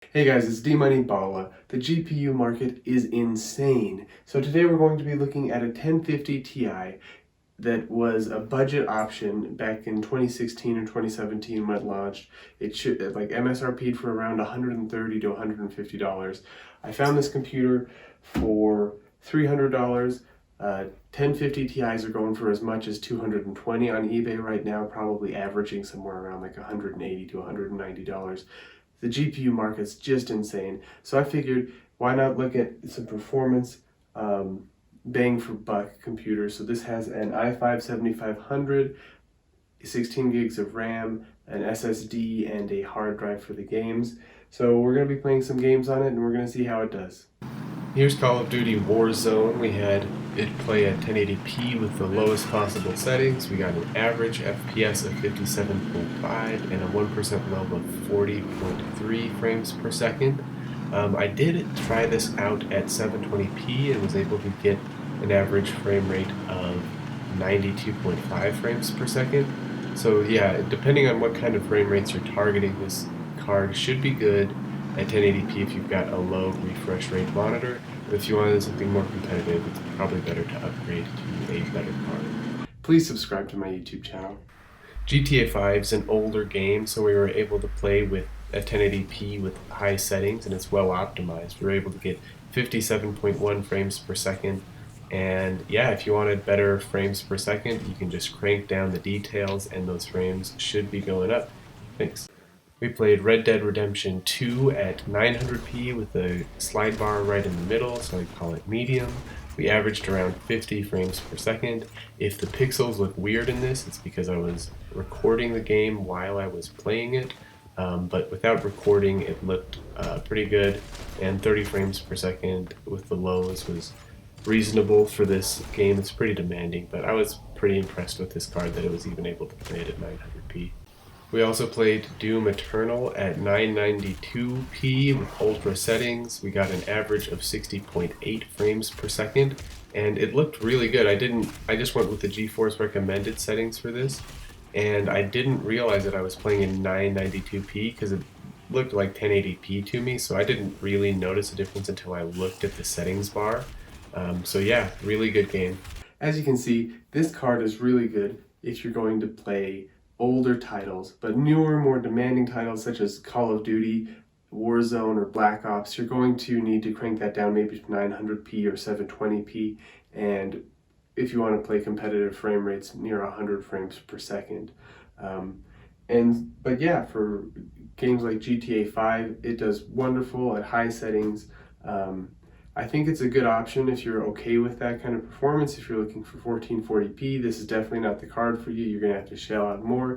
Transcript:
Hey guys, it's D-Money Bala. The GPU market is insane. So today we're going to be looking at a 1050 Ti that was a budget option back in 2016 or 2017 when it launched. It should like MSRP'd for around $130 to $150. I found this computer for $300. 1050 Ti's are going for as much as $220 on eBay right now, probably averaging somewhere around like $180 to $190. The GPU market's just insane. So I figured, why not look at some performance bang for buck computers. So this has an i5-7500, 16 gigs of RAM, an SSD, and a hard drive for the games. So we're going to be playing some games on it, and we're going to see how it does. Here's Call of Duty Warzone. We had it play at 1080p with the lowest possible settings. We got an average FPS of 57.5 and a 1% low of 40.3 frames per second. I did try this out at 720p and was able to get an average frame rate of 92.5 frames per second. So yeah, depending on what kind of frame rates you're targeting, this card should be good at 1080p if you've got a low refresh rate monitor. But if you wanted something more competitive, it's probably better to upgrade to a better card. Please subscribe to my YouTube channel. GTA 5 is an older game, so we were able to play with at 1080p with high settings, and it's well optimized. We were able to get 57.1 frames per second, and yeah, if you wanted better frames per second, you can just crank down the details and those frames should be going up. Thanks. We played Red Dead Redemption 2 at 900p with the slide bar right in the middle, so I call it medium. We averaged around 50 frames per second. If the pixels look weird in this, it's because I was recording the game while I was playing it, but without recording it looked pretty good, and 30 frames per second with the lows was reasonable for this game. It's pretty demanding, but I was pretty impressed with this card that it was even able to play it at 900p. We also played Doom Eternal at 992p with ultra settings. We got an average of 60.8 frames per second, and it looked really good. I just went with the GeForce recommended settings for this, and I didn't realize that I was playing in 992p because it looked like 1080p to me, so I didn't really notice a difference until I looked at the settings bar. So yeah, really good game. As you can see, this card is really good if you're going to play older titles, but newer, more demanding titles such as Call of Duty, Warzone, or Black Ops, you're going to need to crank that down maybe to 900p or 720p, and if you want to play competitive frame rates near 100 frames per second. But yeah, for games like GTA 5, it does wonderful at high settings. I think it's a good option if you're okay with that kind of performance. If you're looking for 1440p, this is definitely not the card for you. You're going to have to shell out more.